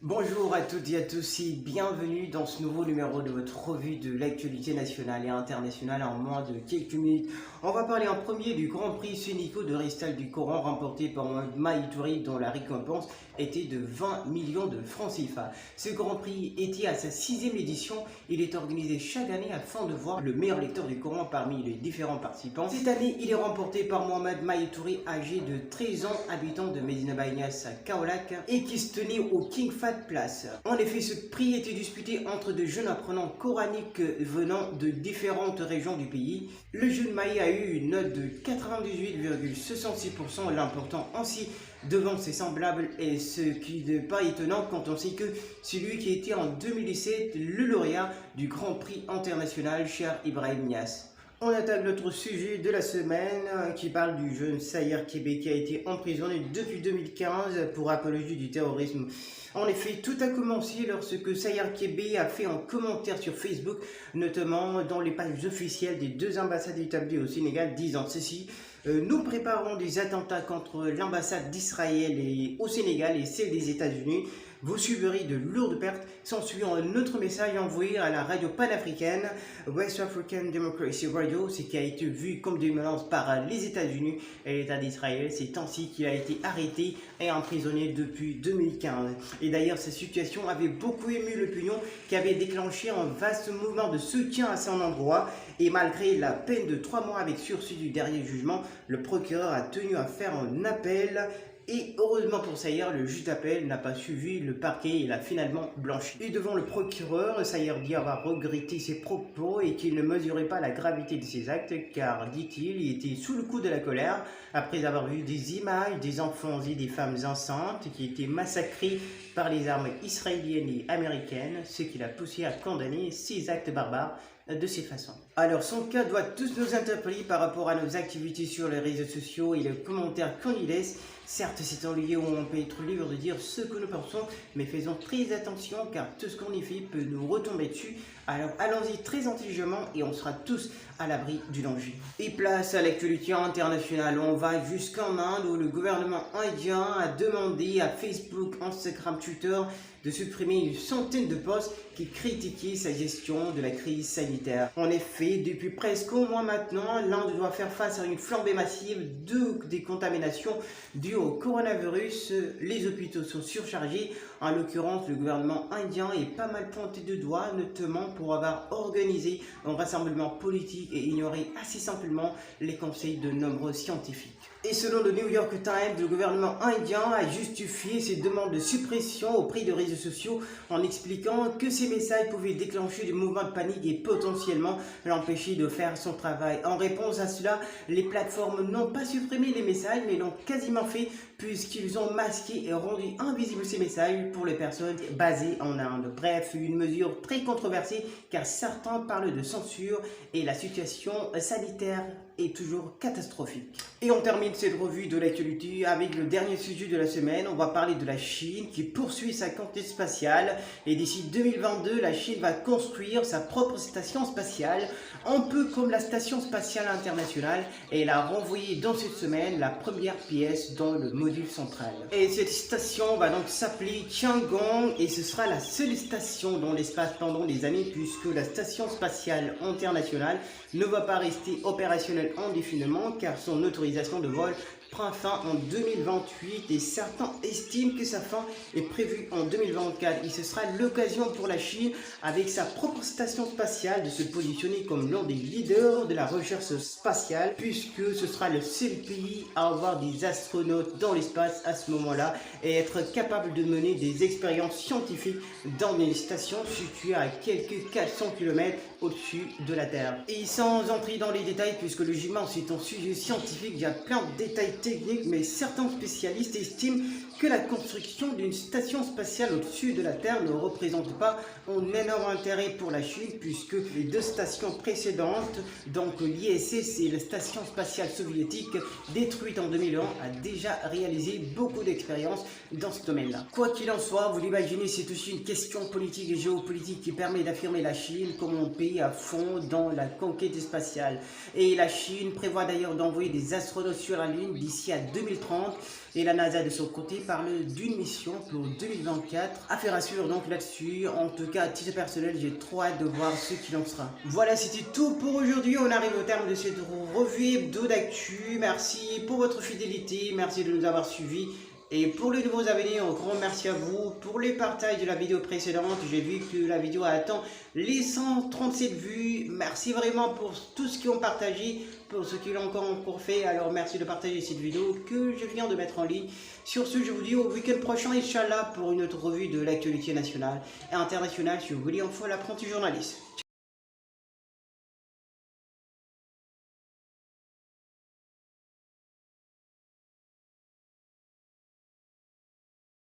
Bonjour à toutes et à tous et bienvenue dans ce nouveau numéro de votre revue de l'actualité nationale et internationale en moins de quelques minutes. On va parler en premier du Grand Prix Sunico de récital du Coran remporté par Mohamed Maïtouri dont la récompense était de 20 millions de francs CFA. Ce Grand Prix était à sa 6e édition. Il est organisé chaque année afin de voir le meilleur lecteur du Coran parmi les différents participants. Cette année, il est remporté par Mohamed Maïtouri, âgé de 13 ans, habitant de Medina Baynas à Kaolack et qui se tenait au King Fahd Place. En effet, ce prix était disputé entre de jeunes apprenants coraniques venant de différentes régions du pays. Le jeune Maï a eu une note de 98,66%, l'important ainsi devant ses semblables, et ce qui n'est pas étonnant quand on sait que c'est lui qui était en 2017 le lauréat du Grand Prix international Cheikh Ibrahim Niasse. On attaque notre sujet de la semaine qui parle du jeune Sayer Kébé qui a été emprisonné depuis 2015 pour apologie du terrorisme. En effet, tout a commencé lorsque Sayer Kébé a fait un commentaire sur Facebook, notamment dans les pages officielles des deux ambassades établies au Sénégal, disant ceci: nous préparons des attentats contre l'ambassade d'Israël et au Sénégal et celle des États-Unis. Vous subirez de lourdes pertes. S'ensuit un autre message envoyé à la radio panafricaine West African Democracy Radio, ce qui a été vu comme des menaces par les États-Unis et l'État d'Israël. C'est ainsi qu'il a été arrêté et emprisonné depuis 2015. Et d'ailleurs, cette situation avait beaucoup ému l'opinion qui avait déclenché un vaste mouvement de soutien à son endroit. Et malgré la peine de 3 mois avec sursis du dernier jugement, le procureur a tenu à faire un appel. Et heureusement pour Sayer, le juge d'appel n'a pas suivi le parquet et il a finalement blanchi. Et devant le procureur, Sayer dit avoir regretté ses propos et qu'il ne mesurait pas la gravité de ses actes car, dit-il, il était sous le coup de la colère après avoir vu des images des enfants et des femmes enceintes qui étaient massacrés par les armes israéliennes et américaines, ce qui l'a poussé à condamner ces actes barbares de cette façon. Alors son cas doit tous nous interpeller par rapport à nos activités sur les réseaux sociaux et les commentaires qu'on y laisse. Certes, c'est un lieu où on peut être libre de dire ce que nous pensons, mais faisons très attention car tout ce qu'on y fait peut nous retomber dessus. Alors allons-y très intelligemment et on sera tous à l'abri du danger. Et place à l'actualité internationale, on va jusqu'en Inde où le gouvernement indien a demandé à Facebook, Instagram, Twitter de supprimer une centaine de posts qui critiquaient sa gestion de la crise sanitaire. En effet, depuis presque un mois maintenant, l'Inde doit faire face à une flambée massive des contaminations dues au coronavirus. Les hôpitaux sont surchargés. En l'occurrence, le gouvernement indien est pas mal pointé de doigt, notamment pour avoir organisé un rassemblement politique et ignoré assez simplement les conseils de nombreux scientifiques. Et selon le New York Times, le gouvernement indien a justifié ses demandes de suppression auprès des réseaux sociaux en expliquant que ces messages pouvaient déclencher des mouvements de panique et potentiellement l'empêcher de faire son travail. En réponse à cela, les plateformes n'ont pas supprimé les messages mais l'ont quasiment fait puisqu'ils ont masqué et rendu invisibles ces messages pour les personnes basées en Inde. Bref, une mesure très controversée car certains parlent de censure et la situation sanitaire est toujours catastrophique. Et on termine cette revue de l'actualité avec le dernier sujet de la semaine. On va parler de la Chine qui poursuit sa conquête spatiale et d'ici 2022, la Chine va construire sa propre station spatiale, un peu comme la station spatiale internationale, et elle a renvoyé dans cette semaine la première pièce dans le module central. Et cette station va donc s'appeler Tiangong et ce sera la seule station dans l'espace pendant des années puisque la station spatiale internationale ne va pas rester opérationnelle indéfiniment car son autorisation de vol prend fin en 2028 et certains estiment que sa fin est prévue en 2024 et ce sera l'occasion pour la Chine avec sa propre station spatiale de se positionner comme l'un des leaders de la recherche spatiale puisque ce sera le seul pays à avoir des astronautes dans l'espace à ce moment-là et être capable de mener des expériences scientifiques dans une station située à quelques 400 km au-dessus de la Terre. Et sans entrer dans les détails puisque logiquement c'est un sujet scientifique, il y a plein de détails techniques, mais certains spécialistes estiment que la construction d'une station spatiale au-dessus de la Terre ne représente pas un énorme intérêt pour la Chine puisque les deux stations précédentes, donc l'ISS et la station spatiale soviétique détruite en 2001, a déjà réalisé beaucoup d'expériences dans ce domaine-là. Quoi qu'il en soit, vous l'imaginez, c'est aussi une question politique et géopolitique qui permet d'affirmer la Chine comme un pays à fond dans la conquête spatiale. Et la Chine prévoit d'ailleurs d'envoyer des astronautes sur la Lune d'ici à 2030. Et la NASA de son côté parle d'une mission pour 2024. Affaire à suivre donc là-dessus. En tout cas, à titre personnel, j'ai trop hâte de voir ce qu'il en sera. Voilà, c'était tout pour aujourd'hui. On arrive au terme de cette revue hebdo d'actu. Merci pour votre fidélité. Merci de nous avoir suivis. Et pour les nouveaux abonnés, un grand merci à vous pour les partages de la vidéo précédente. J'ai vu que la vidéo atteint les 137 vues. Merci vraiment pour tous ceux qui ont partagé, pour ceux qui l'ont encore fait. Alors merci de partager cette vidéo que je viens de mettre en ligne. Sur ce, je vous dis au week-end prochain, Inch'Allah, pour une autre revue de l'actualité nationale et internationale sur Willy Info, l'apprenti journaliste.